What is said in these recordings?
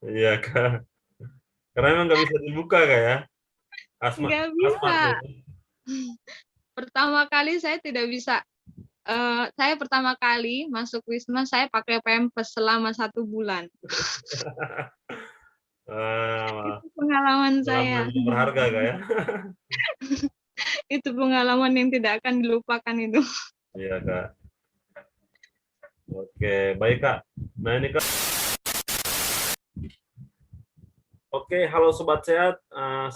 Iya, Kak. Karena emang nggak bisa dibuka, Kak, ya? Nggak Asmat bisa. itu. Pertama kali saya tidak bisa, saya pertama kali masuk Wisma, saya pakai pampers selama 1 bulan. Wah, Itu pengalaman pengalaman saya. yang berharga, Kak, ya? Itu pengalaman yang tidak akan dilupakan itu. Iya, Kak. Oke, baik, Kak. Nah, ini, Kak. Oke, halo Sobat Sehat,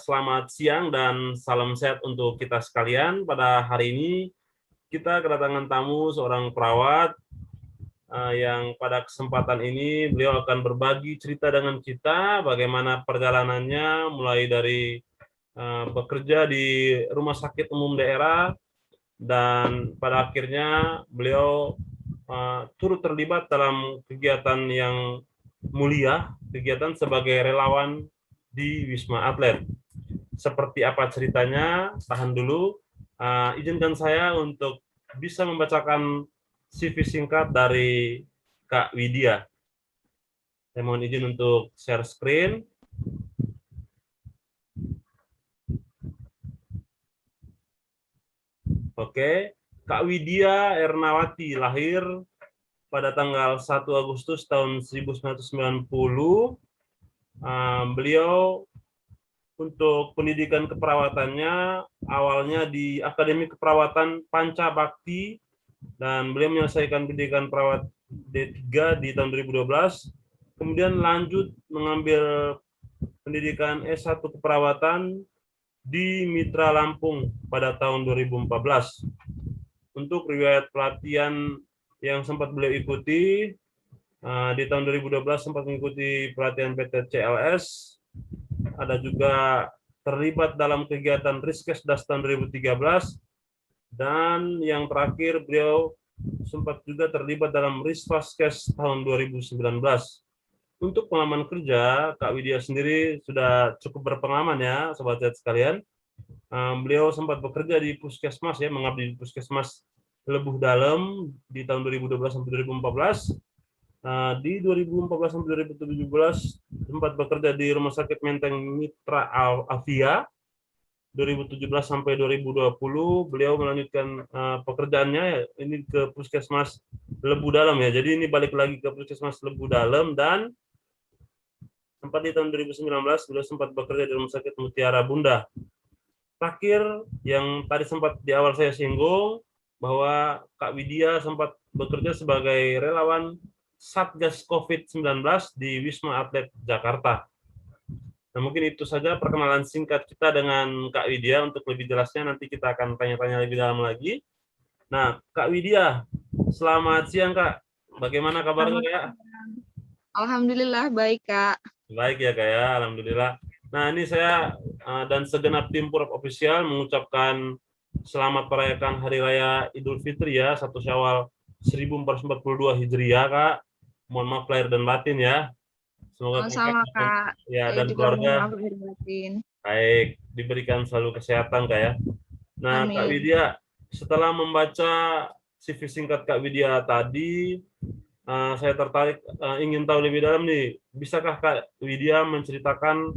selamat siang dan salam sehat untuk kita sekalian. Pada hari ini kita kedatangan tamu seorang perawat yang pada kesempatan ini beliau akan berbagi cerita dengan kita bagaimana perjalanannya mulai dari bekerja di rumah sakit umum daerah dan pada akhirnya beliau turut terlibat dalam kegiatan yang mulia, kegiatan sebagai relawan di Wisma Atlet. Seperti apa ceritanya? Tahan dulu. Izinkan saya untuk bisa membacakan CV singkat dari Kak Widya. Saya mohon izin untuk share screen. Oke, Kak Widya Ernawati lahir pada tanggal 1 Agustus tahun 1990. Beliau untuk pendidikan keperawatannya awalnya di Akademi Keperawatan Panca Bakti dan beliau menyelesaikan pendidikan perawat D3 di tahun 2012. Kemudian lanjut mengambil pendidikan S1 keperawatan di Mitra Lampung pada tahun 2014. Untuk riwayat pelatihan yang sempat beliau ikuti, di tahun 2012 sempat mengikuti pelatihan PT CLS, ada juga terlibat dalam kegiatan Riskesdas tahun 2013, dan yang terakhir beliau sempat juga terlibat dalam Risvaskes tahun 2019. Untuk pengalaman kerja, Kak Widya sendiri sudah cukup berpengalaman ya, Sobat Sehat sekalian. Beliau sempat bekerja di Puskesmas ya, mengabdi di Puskesmas Lebuh Dalem di tahun 2012 sampai 2014. Di 2014 sampai 2017 sempat bekerja di Rumah Sakit Menteng Mitra Avia. 2017 sampai 2020 beliau melanjutkan pekerjaannya ini ke Puskesmas Lebu Dalem ya. Jadi ini balik lagi ke Puskesmas Lebu Dalem dan sempat di tahun 2019 beliau sempat bekerja di Rumah Sakit Mutiara Bunda. Terakhir yang tadi sempat di awal saya singgung bahwa Kak Widya sempat bekerja sebagai relawan Satgas COVID-19 di Wisma Atlet Jakarta. Nah, mungkin itu saja perkenalan singkat kita dengan Kak Widya. Untuk lebih jelasnya nanti kita akan tanya-tanya lebih dalam lagi. Nah, Kak Widya, selamat siang, Kak. Bagaimana kabarnya, Selamat Kak? siang. Alhamdulillah baik, Kak. Baik ya, Kak ya. Alhamdulillah. Nah, ini saya dan segenap tim Purap Official mengucapkan selamat merayakan Hari Raya Idul Fitri ya, 1 Syawal 1442 Hijriah, Kak. Mohon maaf lahir dan batin ya. Semoga Kakak Sama-sama, Kak. ya Saya dan juga mohon keluarga maaf lahir batin. baik, diberikan selalu kesehatan, Kak ya. Nah, Kak Amin. Widya, setelah membaca CV singkat Kak Widya tadi, saya tertarik ingin tahu lebih dalam nih, bisakah Kak Widya menceritakan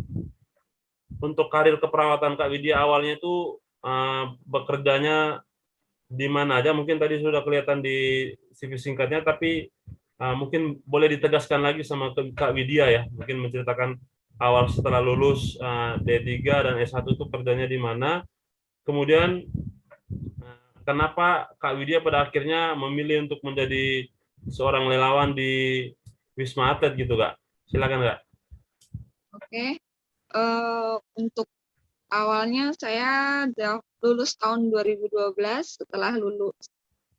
untuk karir keperawatan Kak Widya awalnya itu bekerjanya di mana aja? Mungkin tadi sudah kelihatan di CV singkatnya, tapi mungkin boleh ditegaskan lagi sama Kak Widya ya, mungkin menceritakan awal setelah lulus D3 dan S1 itu kerjanya di mana, kemudian kenapa Kak Widya pada akhirnya memilih untuk menjadi seorang relawan di Wisma Atlet gitu, Kak? Silakan, Kak. Oke. Untuk awalnya saya lulus tahun 2012.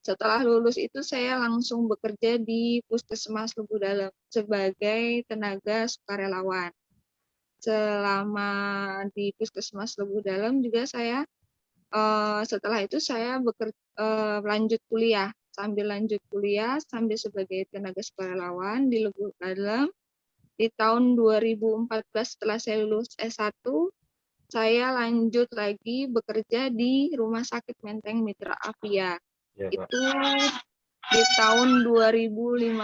Setelah lulus itu saya langsung bekerja di Puskesmas Lubu Dalem sebagai tenaga sukarelawan. Selama di Puskesmas Lubu Dalem juga saya setelah itu saya lanjut kuliah, sambil sebagai tenaga sukarelawan di Lubu Dalem. Di tahun 2014 setelah saya lulus S1, saya lanjut lagi bekerja di Rumah Sakit Menteng Mitra Avia. Ya, Kak. Itu di tahun 2015.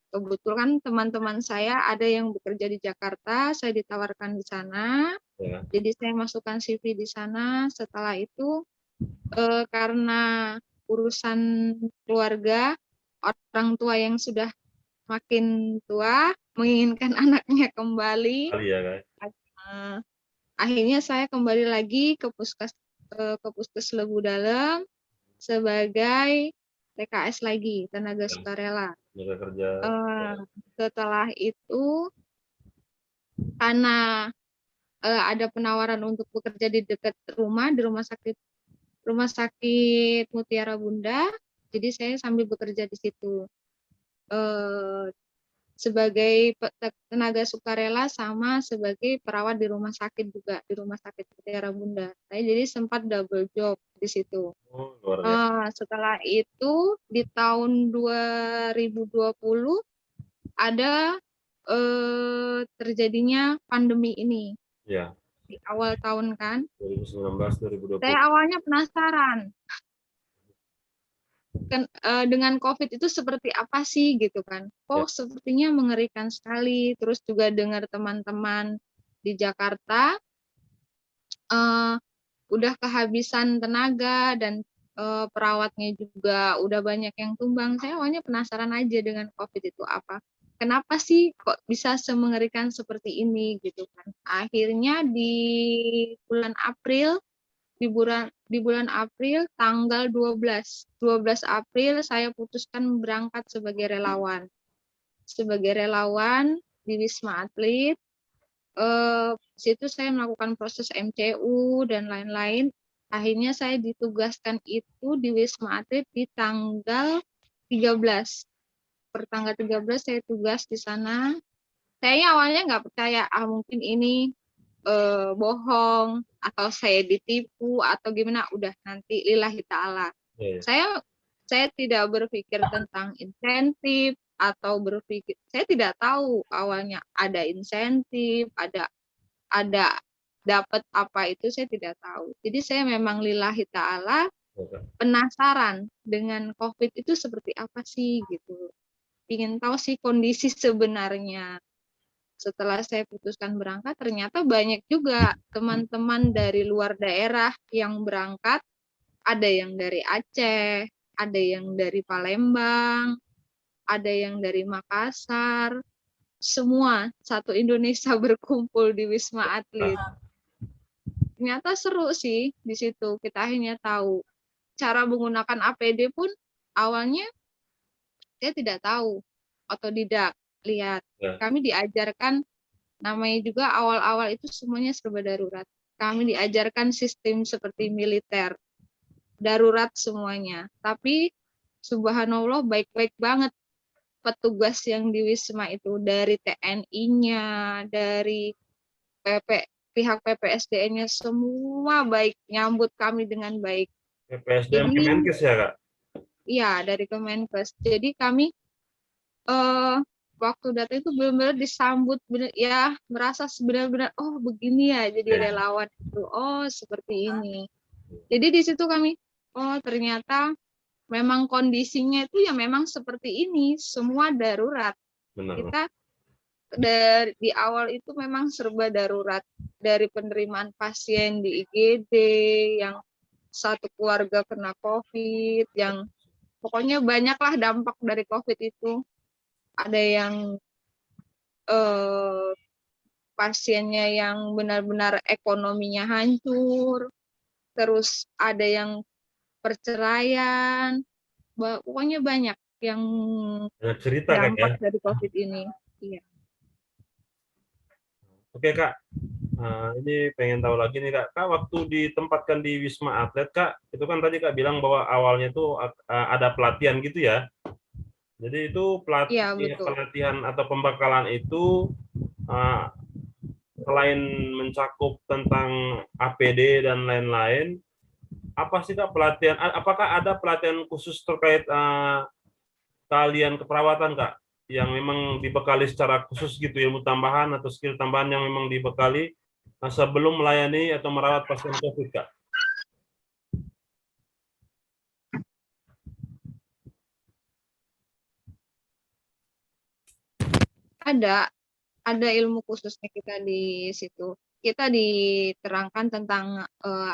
Kebetulan teman-teman saya ada yang bekerja di Jakarta, saya ditawarkan di sana. Ya. Jadi saya masukkan CV di sana. Setelah itu karena urusan keluarga, orang tua yang sudah makin tua menginginkan anaknya kembali. Kali ya, Kak. eh, Akhirnya saya kembali lagi ke Puskes Lebu Dalem sebagai TKS lagi, tenaga Ya, sukarela. tenaga kerja. Eh, Setelah itu karena ada penawaran untuk bekerja di dekat rumah di rumah sakit Mutiara Bunda, jadi saya sambil bekerja di situ eh, sebagai tenaga sukarela sama sebagai perawat di rumah sakit juga di rumah sakit Mutiara Bunda. Saya jadi sempat double job di situ. Oh, luar biasa. Setelah itu di tahun 2020 ada terjadinya pandemi ini Ya, di awal tahun kan. 2019, 2020. Saya awalnya penasaran dengan COVID itu seperti apa sih gitu kan. Ya, Oh, sepertinya mengerikan sekali. Terus juga dengar teman-teman di Jakarta eh, udah kehabisan tenaga dan perawatnya juga udah banyak yang tumbang. Saya awalnya penasaran aja dengan COVID itu apa. Kenapa sih kok bisa semengerikan seperti ini gitu kan. Akhirnya di bulan April di bulan April tanggal 12 April saya putuskan berangkat sebagai relawan. Sebagai relawan di Wisma Atlet, situ saya melakukan proses MCU dan lain-lain. Akhirnya saya ditugaskan itu di Wisma Atlet di tanggal 13. Per tanggal 13 saya tugas di sana. Saya awalnya nggak percaya, mungkin ini bohong atau saya ditipu atau gimana, udah nanti lillahi ta'ala. ya, ya. Saya tidak berpikir tentang insentif atau berpikir, saya tidak tahu awalnya ada insentif, ada dapat apa itu saya tidak tahu. Jadi saya memang lillahi ta'ala Ya, Kak. penasaran dengan COVID itu seperti apa sih gitu. Ingin tahu sih kondisi sebenarnya. Setelah saya putuskan berangkat, ternyata banyak juga teman-teman dari luar daerah yang berangkat. Ada yang dari Aceh, ada yang dari Palembang, ada yang dari Makassar. Semua satu Indonesia berkumpul di Wisma Atlet. Ternyata seru sih di situ. Kita akhirnya tahu cara menggunakan APD pun awalnya saya tidak tahu, otodidak. Lihat, Ya, kami diajarkan. Namanya juga awal-awal itu semuanya serba darurat. Kami diajarkan sistem seperti militer, darurat semuanya. Tapi subhanallah baik-baik banget petugas yang di Wisma itu, dari TNI-nya, dari PP, pihak PPSDN-nya, semua baik, nyambut kami dengan baik. PPSDM Jadi Kemenkes ya, Kak? ya dari Kemenkes. Jadi kami eh waktu datang itu benar-benar disambut, benar ya, merasa benar-benar oh begini ya jadi Ya, relawan itu, oh seperti ini. Jadi di situ kami, oh ternyata memang kondisinya itu ya memang seperti ini, semua darurat. benar. Kita di awal itu memang serba darurat, dari penerimaan pasien di IGD yang satu keluarga kena COVID, yang pokoknya banyaklah dampak dari COVID itu. Ada yang eh, pasiennya yang benar-benar ekonominya hancur, terus ada yang perceraian, pokoknya banyak yang Banyak cerita, Kak, ya. dampak dari COVID ini. Iya. Oke, Kak. Ini pengen tahu lagi nih, Kak. Kak, waktu ditempatkan di Wisma Atlet, Kak, itu kan tadi Kak bilang bahwa awalnya itu ada pelatihan gitu ya. Jadi itu Iya, betul. pelatihan atau pembekalan itu uh, selain mencakup tentang APD dan lain-lain, apa sih Kak pelatihan? Apakah ada pelatihan khusus terkait keahlian keperawatan, Kak, yang memang dibekali secara khusus gitu, ilmu tambahan atau skill tambahan yang memang dibekali sebelum melayani atau merawat pasien COVID, Kak? Ada ilmu khususnya kita di situ. Kita diterangkan tentang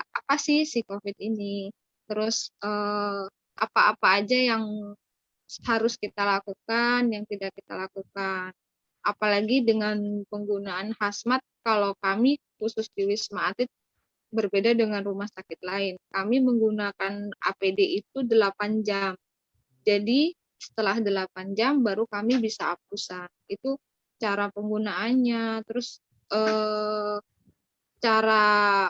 apa sih si COVID ini, terus apa-apa aja yang harus kita lakukan, yang tidak kita lakukan. Apalagi dengan penggunaan hazmat, kalau kami khusus di Wisma Atlet berbeda dengan rumah sakit lain. Kami menggunakan APD itu 8 jam. Jadi setelah 8 jam baru kami bisa hapusan. Itu cara penggunaannya, terus cara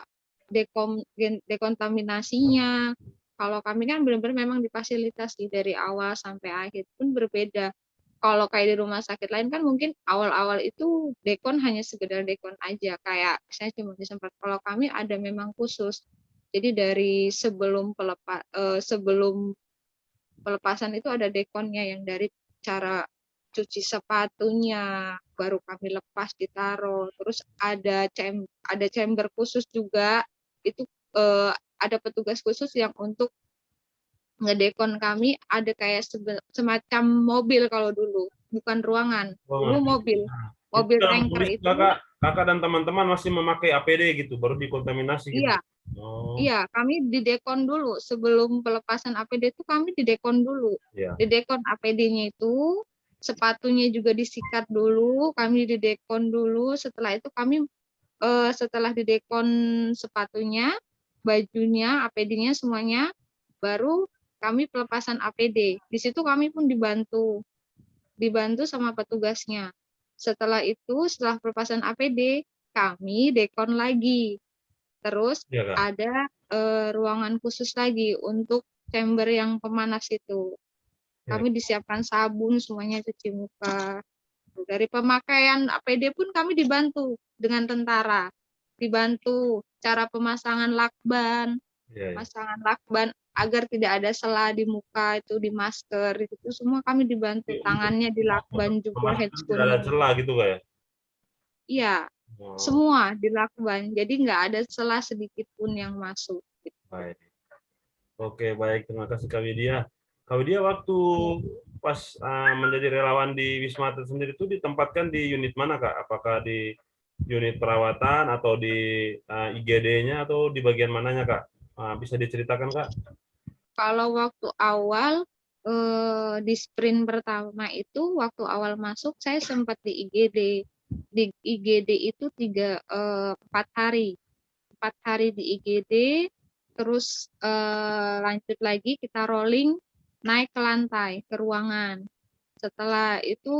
dekontaminasinya. Kalau kami kan benar-benar memang difasilitasi dari awal sampai akhir pun berbeda. Kalau kayak di rumah sakit lain kan mungkin awal-awal itu dekon hanya sekedar dekon aja, kayak saya cuma disemprot. Kalau kami ada memang khusus. Jadi dari sebelum pelepasan itu ada dekonnya, yang dari cara cuci sepatunya, baru kami lepas ditaruh. Terus ada chamber khusus juga, itu ada petugas khusus yang untuk ngedekon kami, ada kayak semacam mobil kalau dulu, bukan ruangan. Oh, Dulu ngerti. mobil, Nah, itu mobil dalam tanker kondisi itu. kakak dan teman-teman masih memakai APD gitu, baru dikontaminasi gitu. Iya, Oh, iya, kami didekon dulu sebelum pelepasan APD itu, kami didekon dulu. iya. Didekon APD-nya itu, sepatunya juga disikat dulu, kami didekon dulu. Setelah itu kami setelah didekon sepatunya, bajunya, APD-nya semuanya, baru kami pelepasan APD. Di situ kami pun dibantu sama petugasnya. Setelah itu, setelah pelepasan APD, kami dekon lagi. Terus Iya, Kak. ada ruangan khusus lagi untuk chamber yang pemanas itu. Iya. Kami disiapkan sabun, semuanya cuci muka. Dari pemakaian APD pun kami dibantu dengan tentara. Dibantu cara Iya, iya. pemasangan lakban agar tidak ada celah di muka itu, di masker, itu semua kami dibantu. Jadi Tangannya dilakban untuk juga, memastikan tidak ada handscoon-nya. celah gitu, Kak ya? Iya, Oh, semua dilakban. Jadi nggak ada celah sedikit pun yang masuk. baik. Oke, baik. Terima kasih Kak Widya. Kak Widya, waktu pas menjadi relawan di Wisma Atlet sendiri itu ditempatkan di unit mana, Kak? Apakah di unit perawatan atau di IGD-nya atau di bagian mananya, Kak? Bisa diceritakan, Kak? Kalau waktu awal di sprint pertama itu, waktu awal masuk saya sempat di IGD. Di IGD itu 4 hari. 4 hari di IGD, terus lanjut lagi kita rolling naik ke lantai, ke ruangan. Setelah itu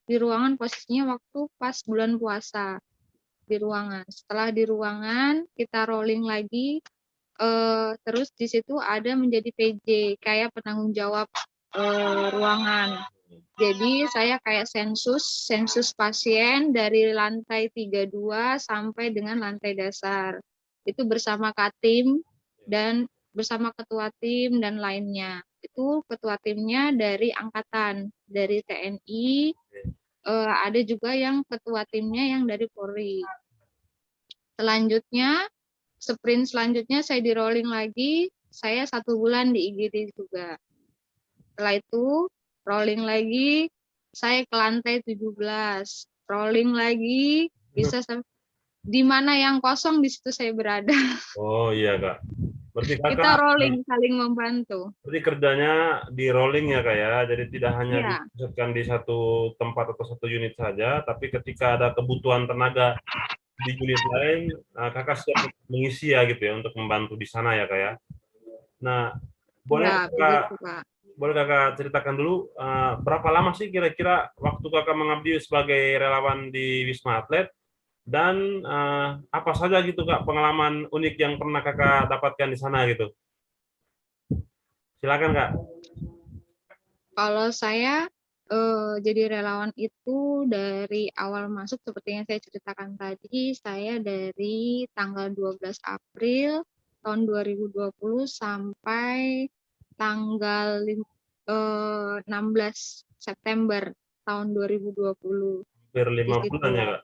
di ruangan posisinya waktu pas bulan puasa di ruangan. Setelah di ruangan kita rolling lagi, terus di situ ada menjadi PJ, kayak penanggung jawab ruangan. Jadi saya kayak sensus pasien dari lantai 32 sampai dengan lantai dasar. Itu bersama Katim dan bersama ketua tim dan lainnya. Itu ketua timnya dari angkatan, dari TNI, ada juga yang ketua timnya yang dari Polri. Selanjutnya, sprint selanjutnya saya di rolling lagi, saya 1 bulan di IGD juga. Setelah itu, rolling lagi, saya ke lantai 17. Rolling lagi, bisa di mana yang kosong di situ saya berada. Oh iya, Kak. Berarti Kita Kakak rolling, saling membantu. berarti kerjanya di rolling ya, Kak ya. Jadi tidak hanya Iya, dipusatkan di satu tempat atau satu unit saja, tapi ketika ada kebutuhan tenaga di unit lain, Kakak siap mengisi ya gitu ya untuk membantu di sana ya, Kak ya. Nah, boleh iya, Kakak begitu, Pak. boleh Kakak ceritakan dulu berapa lama sih kira-kira waktu Kakak mengabdi sebagai relawan di Wisma Atlet dan apa saja gitu Kak pengalaman unik yang pernah Kakak dapatkan di sana gitu. Silakan Kak. Kalau saya jadi relawan itu dari awal masuk seperti yang saya ceritakan tadi, saya dari tanggal 12 April tahun 2020 sampai tanggal 16 September tahun 2020. Hampir Di 5 bulan situ, ya Kak.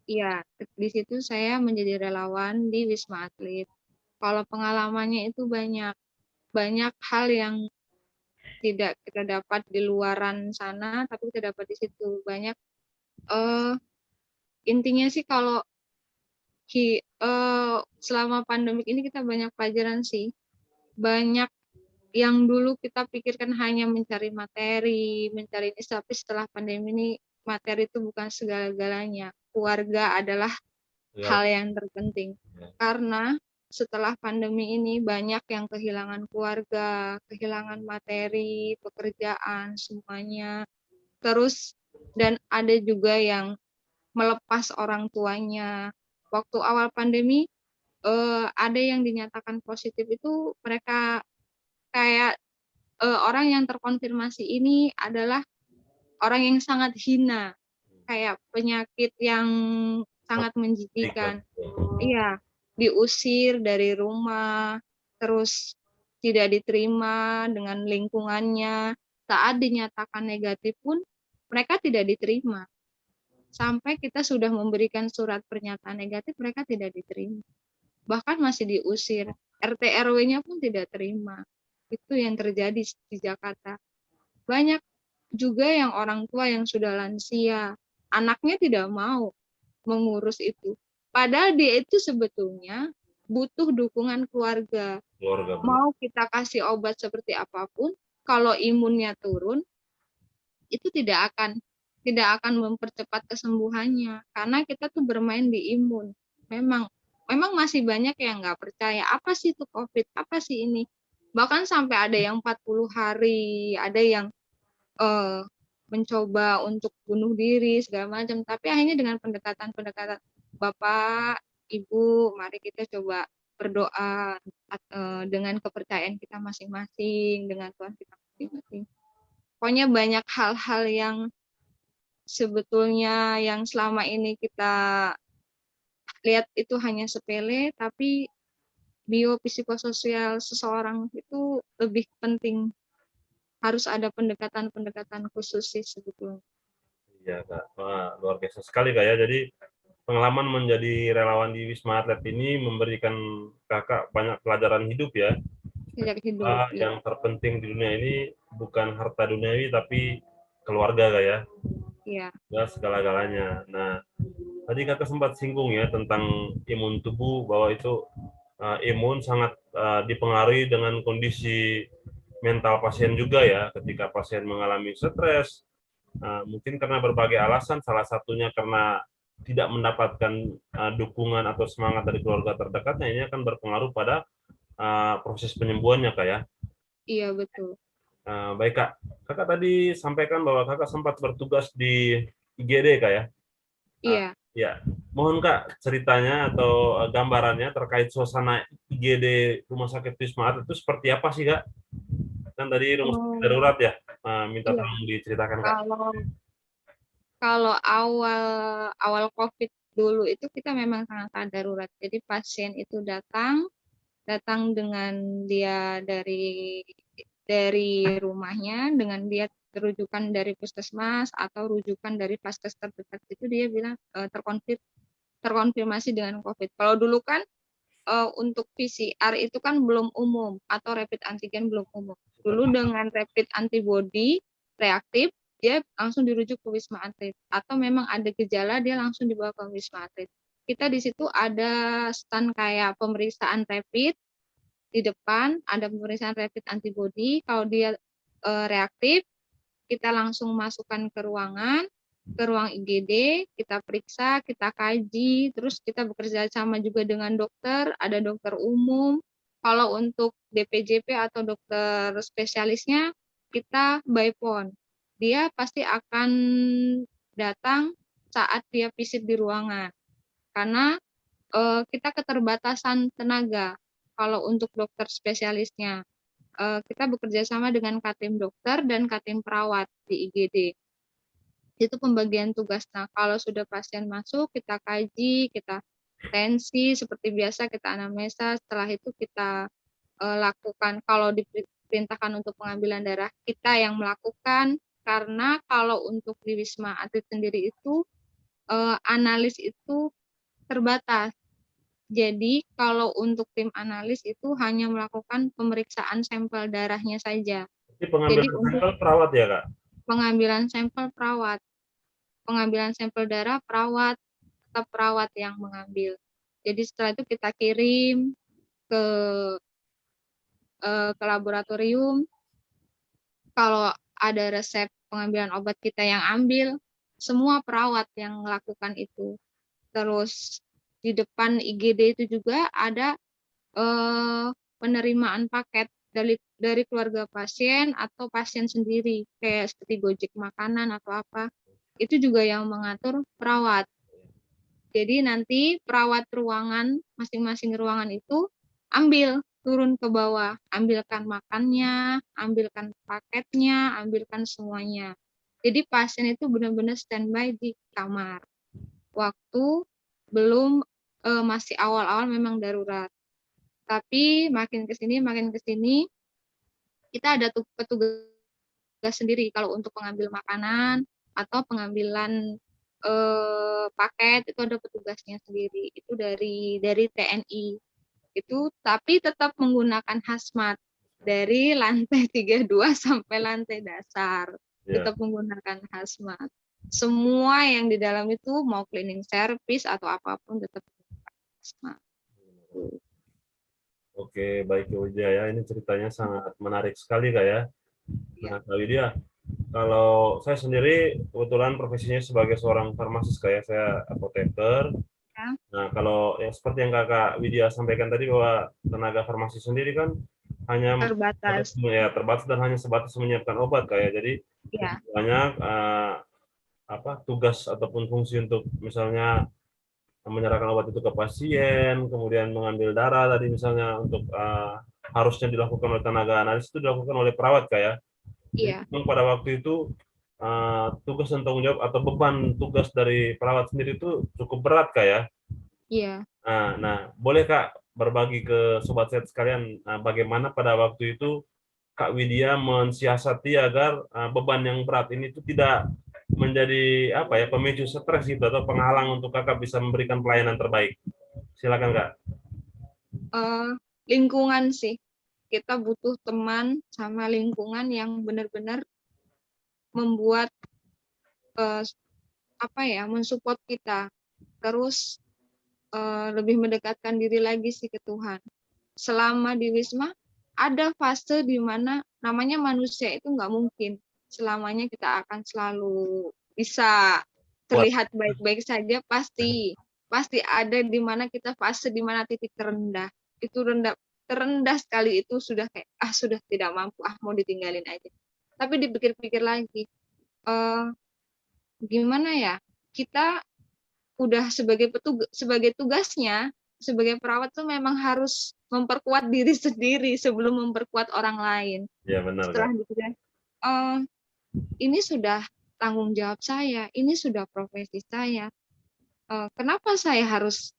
iya, di situ saya menjadi relawan di Wisma Atlet. Kalau pengalamannya itu banyak, banyak hal yang tidak kita dapat di luaran sana, tapi kita dapat di situ. Banyak Eh, intinya sih kalau selama pandemik ini kita banyak pelajaran sih. Banyak yang dulu kita pikirkan hanya mencari materi, mencari ini, tapi setelah pandemi ini materi itu bukan segala-galanya. Keluarga adalah Ya, hal yang terpenting. ya. Karena setelah pandemi ini banyak yang kehilangan keluarga, kehilangan materi, pekerjaan, semuanya. Terus dan ada juga yang melepas orang tuanya. Waktu awal pandemi ada yang dinyatakan positif itu mereka kayak orang yang terkonfirmasi ini adalah orang yang sangat hina, kayak penyakit yang sangat Tiga. menjijikan. Iya, diusir dari rumah, terus tidak diterima dengan lingkungannya. Saat dinyatakan negatif pun mereka tidak diterima. Sampai kita sudah memberikan surat pernyataan negatif, mereka tidak diterima. Bahkan masih diusir. RT RW-nya pun tidak terima. Itu yang terjadi di Jakarta. Banyak juga yang orang tua yang sudah lansia, anaknya tidak mau mengurus itu. Padahal dia itu sebetulnya butuh dukungan keluarga. Keluarga benar. Mau kita kasih obat seperti apapun, kalau imunnya turun, itu tidak akan mempercepat kesembuhannya karena kita tuh bermain di imun. Memang masih banyak yang nggak percaya apa sih itu COVID, apa sih ini. Bahkan sampai ada yang 40 hari, ada yang eh, mencoba untuk bunuh diri segala macam. Tapi akhirnya dengan pendekatan-pendekatan Bapak, Ibu, mari kita coba berdoa dengan kepercayaan kita masing-masing, dengan Tuhan kita masing-masing. Pokoknya banyak hal-hal yang sebetulnya yang selama ini kita lihat itu hanya sepele, tapi biopsikososial seseorang itu lebih penting. Harus ada pendekatan-pendekatan khusus sih sebetulnya. Iya, Kak. Wah, luar biasa sekali, Kak, ya. Jadi pengalaman menjadi relawan di Wisma Atlet ini memberikan Kakak banyak pelajaran hidup ya. Sejak hidup, ya. Yang terpenting di dunia ini bukan harta duniawi tapi keluarga, Kak, ya. Iya, Ya, segala-galanya. Nah, tadi Kakak sempat singgung ya tentang imun tubuh bahwa itu imun sangat dipengaruhi dengan kondisi mental pasien juga ya. Ketika pasien mengalami stres, mungkin karena berbagai alasan, salah satunya karena tidak mendapatkan dukungan atau semangat dari keluarga terdekatnya, ini akan berpengaruh pada proses penyembuhannya, Kak ya. iya betul. Baik, Kak. Kakak tadi sampaikan bahwa Kakak sempat bertugas di IGD, Kak ya. Uh, Iya. ya, mohon Kak ceritanya atau gambarannya terkait suasana IGD Rumah Sakit Wisma Atlet itu seperti apa sih, Kak? Kan tadi rumah sakit Oh, darurat ya. Minta iya. tolong diceritakan, Kak. Kalau kalau awal awal COVID dulu itu kita memang sangat darurat. Jadi pasien itu datang dengan dia dari rumahnya, dengan dia rujukan dari puskesmas atau rujukan dari vaskes terdekat, itu dia bilang terkonfirmasi dengan COVID. Kalau dulu kan untuk PCR itu kan belum umum atau rapid antigen belum umum. Dulu dengan rapid antibody reaktif dia langsung dirujuk ke Wisma Atlet, atau memang ada gejala dia langsung dibawa ke Wisma Atlet. Kita di situ ada stand kayak pemeriksaan rapid, di depan ada pemeriksaan rapid antibody. Kalau dia reaktif, kita langsung masukkan ke ruang IGD, kita periksa, kita kaji, terus kita bekerja sama juga dengan dokter, ada dokter umum. Kalau untuk DPJP atau dokter spesialisnya, kita by phone. Dia pasti akan datang saat dia visit di ruangan, karena kita keterbatasan tenaga. Kalau untuk dokter spesialisnya, kita bekerja sama dengan Katim dokter dan Katim perawat di IGD. Itu pembagian tugas. Nah, kalau sudah pasien masuk, kita kaji, kita tensi, seperti biasa kita anamnesa, setelah itu kita lakukan, kalau diperintahkan untuk pengambilan darah, kita yang melakukan, karena kalau untuk di Wisma Atlet sendiri itu, analis itu terbatas. Jadi kalau untuk tim analis itu hanya melakukan pemeriksaan sampel darahnya saja. Jadi Jadi pengambilan untuk sampel perawat ya, Kak? pengambilan sampel perawat. pengambilan sampel darah perawat, tetap perawat yang mengambil. Jadi setelah itu kita kirim ke laboratorium. Kalau ada resep pengambilan obat kita yang ambil, semua perawat yang melakukan itu. Terus di depan IGD itu juga ada penerimaan paket dari keluarga pasien atau pasien sendiri, kayak seperti Gojek makanan atau apa. Itu juga yang mengatur perawat. Jadi nanti perawat ruangan, masing-masing ruangan itu ambil, turun ke bawah, ambilkan makannya, ambilkan paketnya, ambilkan semuanya. Jadi pasien itu benar-benar standby di kamar. Waktu belum masih awal-awal memang darurat. Tapi makin ke sini kita ada petugas sendiri kalau untuk pengambil makanan atau pengambilan paket itu ada petugasnya sendiri. Itu dari TNI. Itu tapi tetap menggunakan hazmat dari lantai 32 sampai lantai dasar. Tetap menggunakan hazmat. Semua yang di dalam itu mau cleaning service atau apapun tetap menggunakan hazmat. Oke, baik Kak Widya ya. Ini ceritanya sangat menarik sekali Kak ya. Nah, Kak Widya, kalau saya sendiri kebetulan profesinya sebagai seorang farmasis Kak ya, saya apoteker. Ya. Nah, kalau ya seperti yang Kakak Widya sampaikan tadi bahwa tenaga farmasi sendiri kan hanya Terbatas. terbatas dan hanya sebatas menyiapkan obat Kak ya. Jadi Ya. banyak tugas ataupun fungsi untuk misalnya menyerahkan obat itu ke pasien, kemudian mengambil darah tadi misalnya untuk harusnya dilakukan oleh tenaga analis itu dilakukan oleh perawat Kak ya. Iya. Jadi pada waktu itu tugas dan tanggung jawab atau beban tugas dari perawat sendiri itu cukup berat Kak ya. Iya. Nah, boleh Kak berbagi ke sobat sehat sekalian bagaimana pada waktu itu Kak Widya mensiasati agar beban yang berat ini itu tidak menjadi pemicu stres gitu atau penghalang untuk Kakak bisa memberikan pelayanan terbaik. Silakan Kak. Lingkungan sih. Kita butuh teman sama lingkungan yang benar-benar membuat mensupport kita. Terus lebih mendekatkan diri lagi sih ke Tuhan. Selama di Wisma ada fase di mana namanya manusia itu nggak mungkin selamanya kita akan selalu bisa terlihat baik-baik saja. Pasti ada di mana kita fase di mana titik terendah. Itu terendah sekali, itu sudah kayak sudah tidak mampu, mau ditinggalin aja. Tapi dipikir-pikir lagi, gimana ya, kita udah sebagai tugasnya sebagai perawat tuh memang harus memperkuat diri sendiri sebelum memperkuat orang lain. Ya benar. Setelah dipikir, ini sudah tanggung jawab saya, ini sudah profesi saya. Kenapa saya harus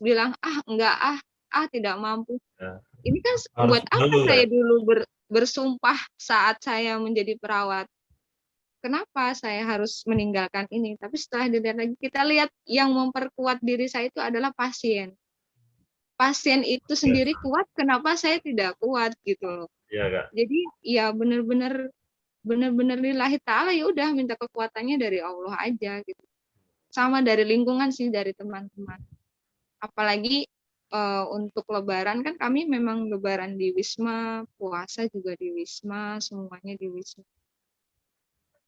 bilang enggak, tidak mampu. Ya. Ini kan buat apa saya dulu bersumpah saat saya menjadi perawat. Kenapa saya harus meninggalkan ini? Tapi setelah dilihat lagi, kita lihat yang memperkuat diri saya itu adalah pasien. Pasien itu sendiri kuat, kenapa saya tidak kuat gitu loh. Iya, Kak. Jadi ya benar-benar lillahi ta'ala, ya udah minta kekuatannya dari Allah aja gitu. Sama dari lingkungan sih, dari teman-teman. Apalagi untuk lebaran kan kami memang lebaran di Wisma, puasa juga di Wisma, semuanya di Wisma.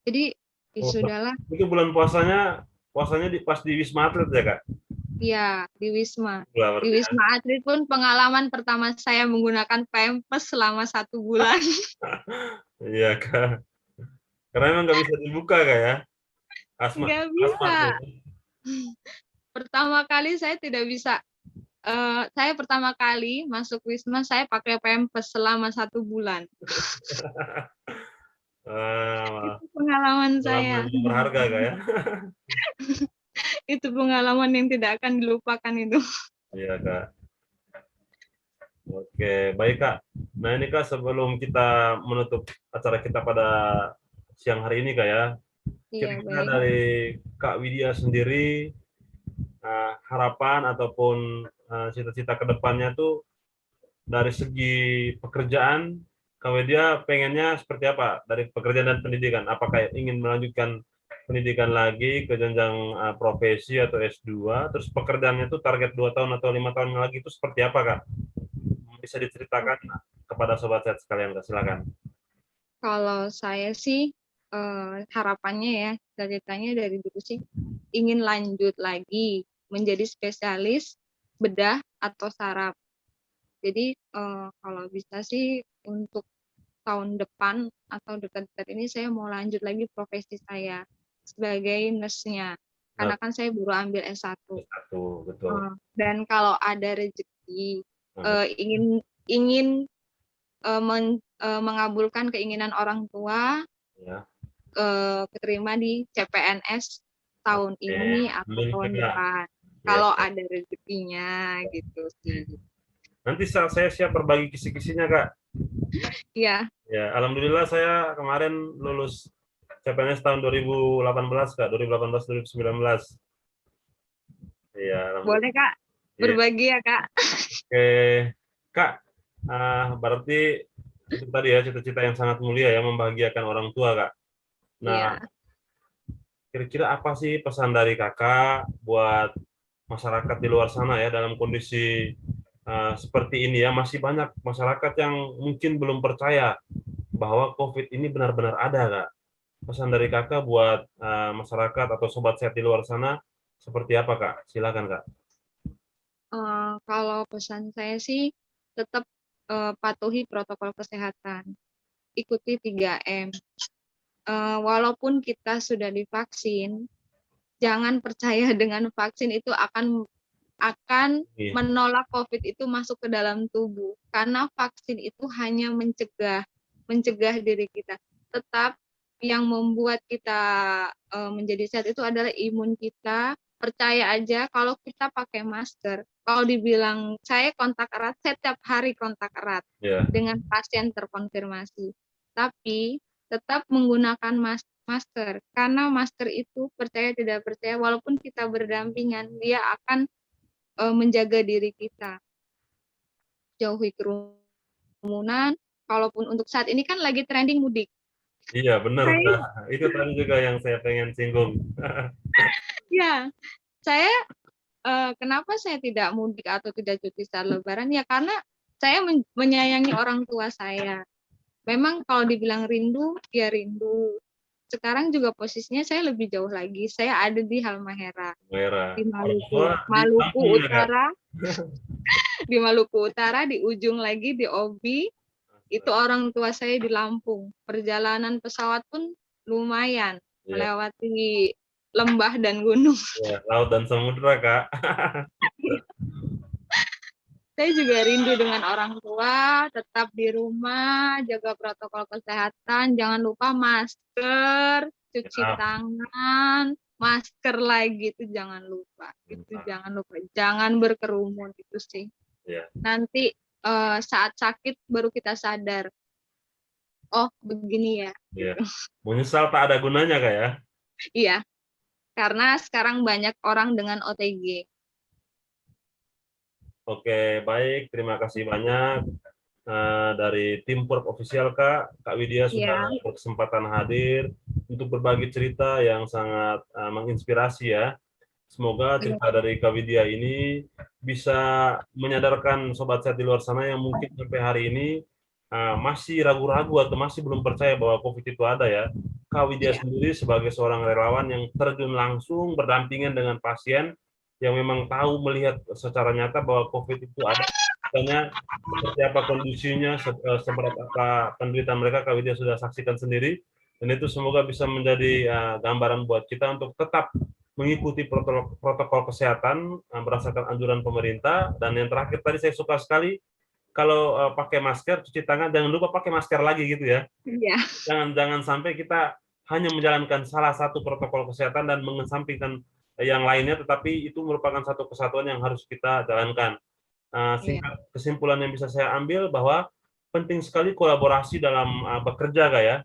Jadi sudahlah. Itu bulan puasanya pas di Wisma Atlet ya Kak? Iya, di Wisma. Di Wisma Atlet pun pengalaman pertama saya menggunakan pampers selama 1 bulan. Iya Kak. Karena emang nggak bisa dibuka Kak ya? Nggak bisa. Pertama kali saya tidak bisa. Saya pertama kali masuk Wisma, saya pakai pampers selama 1 bulan. Itu pengalaman saya. Berharga Kak ya? Itu pengalaman yang tidak akan dilupakan itu. Iya Kak. Oke, baik Kak. Nah ini Kak, sebelum kita menutup acara kita pada siang hari ini Kak ya, kira-kira dari Kak Widya sendiri, harapan ataupun cita-cita kedepannya tuh dari segi pekerjaan, Kak Widya pengennya seperti apa dari pekerjaan dan pendidikan? Apakah ingin melanjutkan pendidikan lagi ke jenjang profesi atau S2, terus pekerjaannya itu target 2 tahun atau 5 tahun lagi itu seperti apa, Kak? Bisa diceritakan kepada sobat sehat sekalian, Kak? Silakan. Kalau saya sih harapannya ya, ceritanya dari dulu sih ingin lanjut lagi menjadi spesialis bedah atau saraf. Jadi kalau bisa sih untuk tahun depan atau dekat-dekat ini saya mau lanjut lagi profesi saya sebagai nurse-nya. Nah, Karena kan saya baru ambil S1. satu, betul. Dan kalau ada rezeki Nah, ingin ingin mengabulkan keinginan orang tua, ya. keterima di CPNS tahun Oke. ini atau Amin, tahun Kak. depan. Ya. Kalau ada rezekinya gitu sih. Nanti saya siap berbagi kisi-kisinya, Kak. Iya, Ya, alhamdulillah saya kemarin lulus CPNS tahun 2018, Kak, 2018 2019. Iya, boleh alhamdulillah. Kak Iya. berbagi ya Kak. Oke, Kak, berarti itu tadi ya cita-cita yang sangat mulia ya, membahagiakan orang tua, Kak. Nah, Iya. kira-kira apa sih pesan dari Kakak buat masyarakat di luar sana ya dalam kondisi seperti ini ya, masih banyak masyarakat yang mungkin belum percaya bahwa COVID ini benar-benar ada, Kak. Pesan dari Kakak buat masyarakat atau sobat sehat di luar sana seperti apa, Kak? Silakan, Kak. Kalau pesan saya sih tetap patuhi protokol kesehatan, ikuti 3M. Walaupun kita sudah divaksin, jangan percaya dengan vaksin itu akan Iya, menolak COVID itu masuk ke dalam tubuh. Karena vaksin itu hanya mencegah diri kita. Tetap yang membuat kita menjadi sehat itu adalah imun kita. Percaya aja kalau kita pakai masker. Kalau dibilang saya kontak erat, saya tiap hari kontak erat iya, dengan pasien terkonfirmasi. Tapi tetap menggunakan masker. Karena masker itu percaya tidak percaya, walaupun kita berdampingan, dia akan menjaga diri kita, jauhi kerumunan. Kalaupun untuk saat ini kan lagi trending mudik. iya benar, Saya, Kak. Itu tadi juga yang saya pengen singgung. ya, saya kenapa saya tidak mudik atau tidak cuti saat Lebaran? Ya karena saya menyayangi orang tua saya. Memang kalau dibilang rindu, ya rindu. Sekarang juga posisinya saya lebih jauh lagi. Saya ada di Halmahera, Merah. di Orang tua Maluku, di Maluku Lampung ya, Kak? Utara, di Maluku Utara, di ujung lagi di Obi. Itu orang tua saya di Lampung. Perjalanan pesawat pun lumayan, Iya, melewati lembah dan gunung. iya, laut dan samudra, Kak. Saya juga rindu dengan orang tua, tetap di rumah, jaga protokol kesehatan, jangan lupa masker, cuci Ya, tangan, masker lagi itu jangan lupa. Itu jangan lupa, jangan berkerumun itu sih. ya, Nanti saat sakit baru kita sadar, oh begini ya. ya. Gitu. Menyesal tak ada gunanya, Kak ya. Iya, karena sekarang banyak orang dengan OTG. Oke, baik. Terima kasih banyak dari tim Purp Official, Kak. Kak Widya sudah Iya, berkesempatan hadir untuk berbagi cerita yang sangat menginspirasi ya. Semoga iya, cerita dari Kak Widya ini bisa menyadarkan sobat sehat di luar sana yang mungkin sampai hari ini masih ragu-ragu atau masih belum percaya bahwa COVID itu ada ya. Kak Widya iya, sendiri sebagai seorang relawan yang terjun langsung berdampingan dengan pasien yang memang tahu melihat secara nyata bahwa COVID itu ada, misalnya seperti apa kondisinya, seberapa apa penderitaan mereka, Kak Widya sudah saksikan sendiri, dan itu semoga bisa menjadi gambaran buat kita untuk tetap mengikuti protokol kesehatan berdasarkan anjuran pemerintah. Dan yang terakhir tadi saya suka sekali kalau pakai masker, cuci tangan, jangan lupa pakai masker lagi gitu ya. iya, Jangan sampai kita hanya menjalankan salah satu protokol kesehatan dan mengesampingkan yang lainnya, tetapi itu merupakan satu kesatuan yang harus kita jalankan. iya, Singkat kesimpulan yang bisa saya ambil bahwa penting sekali kolaborasi dalam bekerja, Kak ya.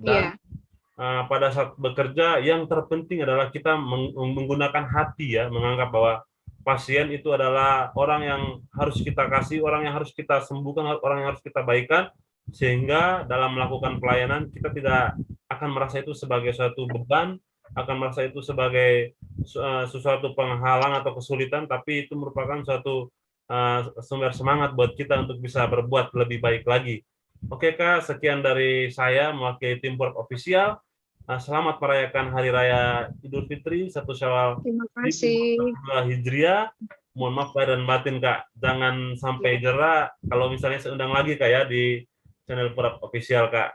Dan iya, pada saat bekerja yang terpenting adalah kita menggunakan hati ya, menganggap bahwa pasien itu adalah orang yang harus kita kasih, orang yang harus kita sembuhkan, orang yang harus kita baikkan, sehingga dalam melakukan pelayanan kita tidak akan merasa itu sebagai suatu beban, akan merasa itu sebagai sesuatu penghalang atau kesulitan, tapi itu merupakan suatu sumber semangat buat kita untuk bisa berbuat lebih baik lagi. Oke Kak, sekian dari saya mewakili tim Work Official. Selamat merayakan Hari Raya Idul Fitri 1 Syawal Terima kasih. 1442 Hijriah. Mohon maaf lahir dan batin Kak, jangan sampai jera kalau misalnya saya undang lagi Kak ya di channel Work Official Kak.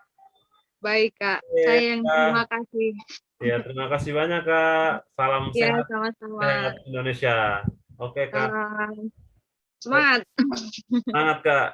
Baik Kak, Oke, saya yang Kak. terima kasih. Ya, terima kasih banyak Kak. Salam Ya, sehat, sama-sama. sehat Indonesia. Oke Kak, Salam. baik, Semangat. semangat Kak.